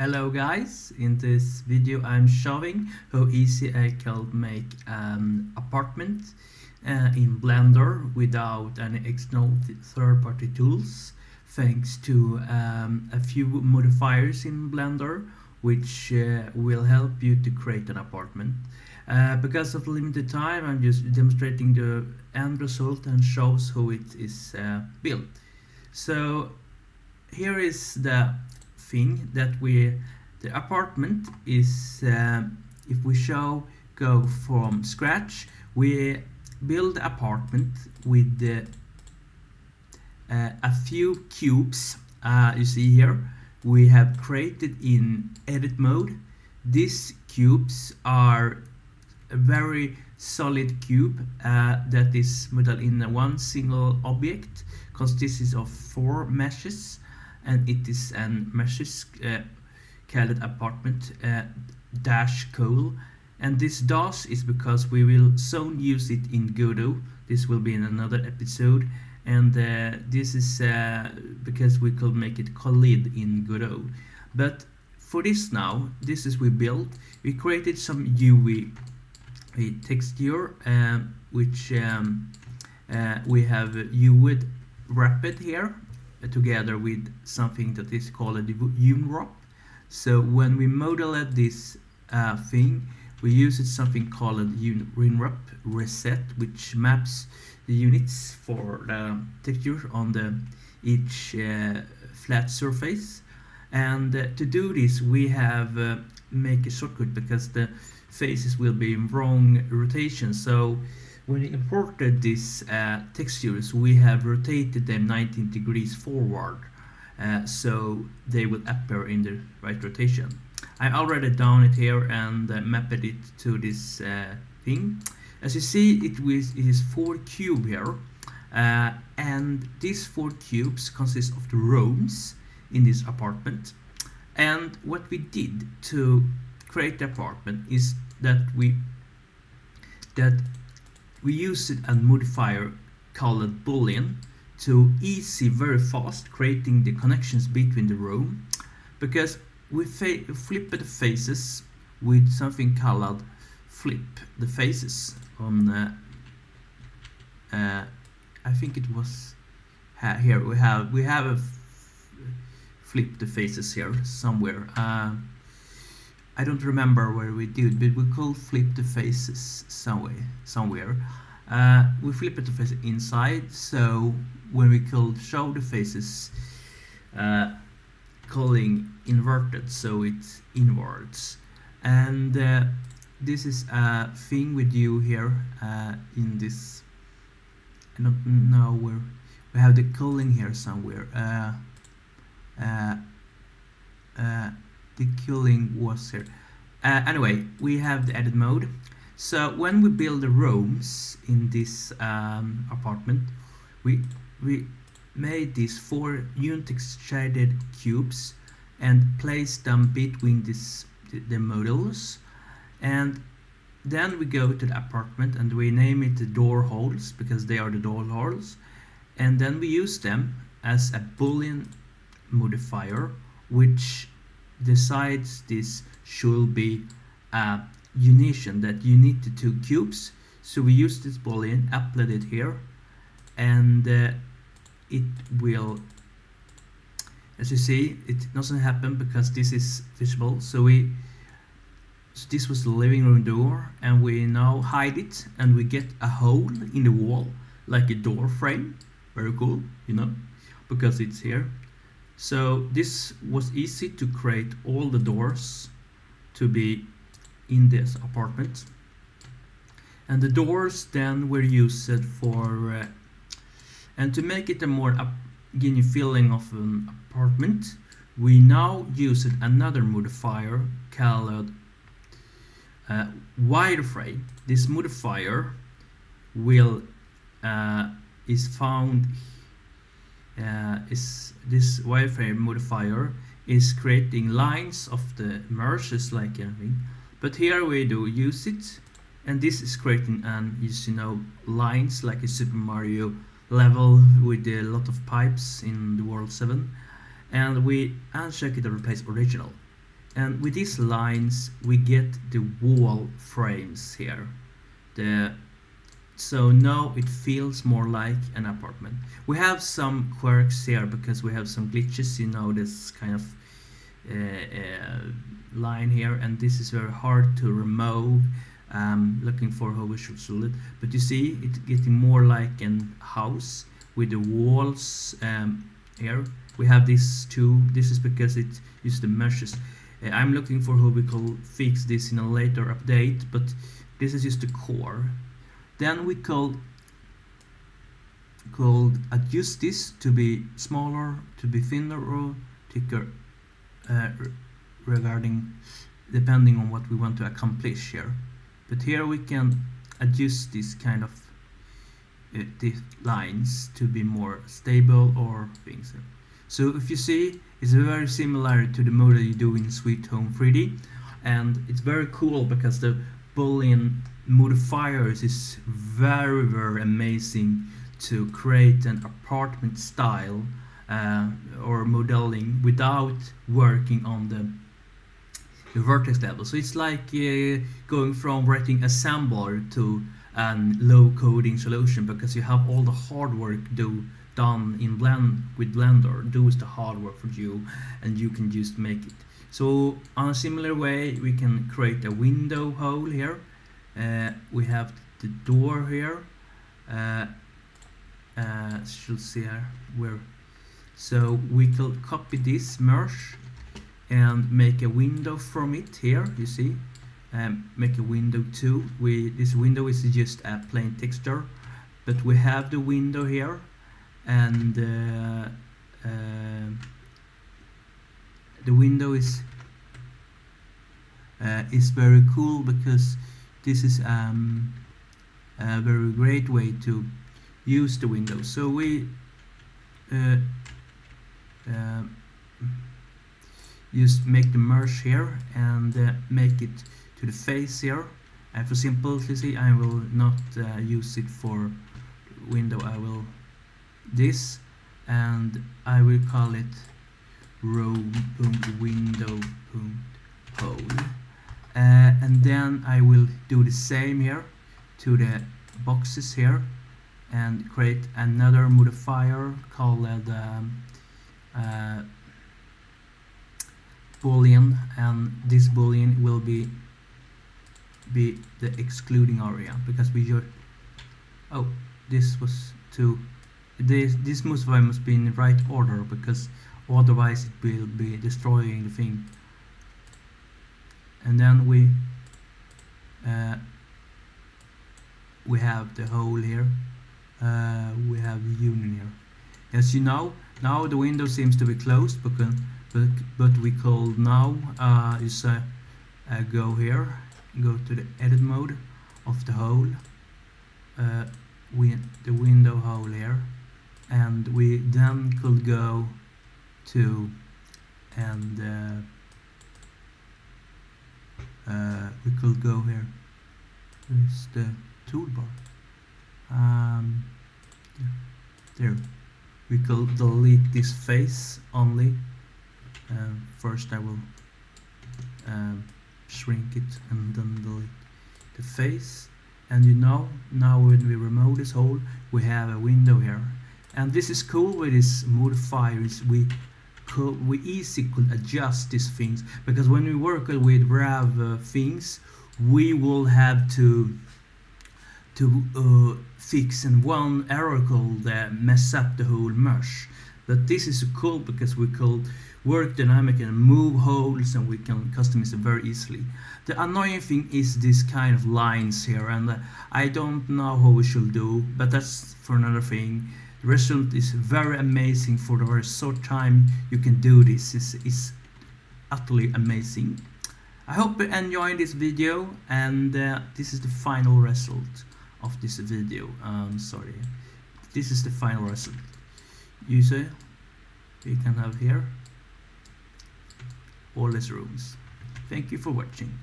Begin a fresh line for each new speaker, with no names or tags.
Hello guys, in this video I'm showing how easy I can make an apartment in Blender without any external third-party tools, thanks to a few modifiers in Blender which will help you to create an apartment. Because of limited time, I'm just demonstrating the end result and shows how it is built. So here is the thing that the apartment is, if we go from scratch, we build the apartment with a few cubes. You see here we have created in edit mode. These cubes are a very solid cube that is modeled in one single object, consists of 4 meshes, and it is an meshes called apartment dash col, and this dash is because we will soon use it in Godot. This will be in another episode, and this is because we could make it collide in Godot. But for this now, this is we built. We created some UV texture, which we have UV wrapped here together with something that is called a unwrap. So when we model this thing, we use something called unwrap reset, which maps the units for the texture on each flat surface. And to do this, we have make a shortcut because the faces will be in wrong rotation. So when we imported these textures, we have rotated them 19 degrees forward, so they will appear in the right rotation. I already done it here and mapped it to this thing. As you see, it is 4 cubes here, and these 4 cubes consist of the rooms in this apartment. And what we did to create the apartment is that we used a modifier called boolean to very fast creating the connections between the room, because we flip the faces with something called flip the faces on I think it was here we have a flip the faces here somewhere. I don't remember where we did, but we could flip the faces somewhere. We flip the face inside, so when we could show the faces calling inverted, so it's inwards. And this is a thing we do here in this. I don't know where we have the culling here somewhere. The killing was here. Anyway, we have the edit mode. So when we build the rooms in this apartment, we made these 4 Unitex shaded cubes and placed them between the models. And then we go to the apartment and we name it the door holes because they are the door holes. And then we use them as a boolean modifier, which decides this should be a unition that unite the 2 cubes. So we use this boolean, upload it here, and it will, as you see, it doesn't happen because this is visible. So this was the living room door, and we now hide it, and we get a hole in the wall like a door frame. Very cool, you know, because it's here. So this was easy to create all the doors to be in this apartment, and the doors then were used for and to make it a more giving feeling of an apartment, we now used another modifier called wireframe. This modifier will is found this wireframe modifier is creating lines of the meshes like anything, but here we do use it, and this is creating lines like a Super Mario level with a lot of pipes in the world 7, and we uncheck it and replace original. And with these lines we get the wall frames here. So now it feels more like an apartment. We have some quirks here because we have some glitches, you know, this kind of line here, and this is very hard to remove. Looking for how we should solve it, but you see it's getting more like an house with the walls. Here we have this too. This is because it uses the meshes. I'm looking for how we can fix this in a later update, but this is just the core. Then we could adjust this to be smaller, to be thinner or thicker, regarding depending on what we want to accomplish here. But here we can adjust this kind of these lines to be more stable or things. So if you see, it's very similar to the mode that you do in Sweet Home 3D, and it's very cool because the Boolean modifiers is very amazing to create an apartment style or modeling without working on the vertex level. So it's like going from writing assembler to a low coding solution, because you have all the hard work done in with Blender does the hard work for you, and you can just make it. So on a similar way we can create a window hole here. We have the door here. Should see here where. So we could copy this mesh and make a window from it here. You see, make a window too. This window is just a plain texture, but we have the window here, and the window is very cool because this is a very great way to use the window. So we just make the merge here and make it to the face here. And for simplicity I will not use it for window. I will this, and I will call it row.window.hole. And then I will do the same here to the boxes here and create another modifier called boolean, and this boolean will be the excluding area, because we should. Oh, this was too. This modifier must be in the right order, because otherwise it will be destroying the thing. And then we have the hole here. We have the union here. As you know, now the window seems to be closed, but we could now go here, go to the edit mode of the hole, with the window hole here, and we then could go to and we could go here. Where's the toolbar? There. We could delete this face only. First I will shrink it and then delete the face. And you know, now when we remove this hole, we have a window here. And this is cool with these modifiers. We easily could adjust these things, because when we work with Rav things, we will have to fix in one error code that mess up the whole mesh. But this is cool because we could work dynamic and move holes, and we can customize it very easily. The annoying thing is this kind of lines here, and I don't know how we should do, but that's for another thing. The result is very amazing. For the very short time you can do this, is utterly amazing. I hope you enjoyed this video, and this is the final result of this video. Sorry, this is the final result. You see, we can have here all these rooms. Thank you for watching.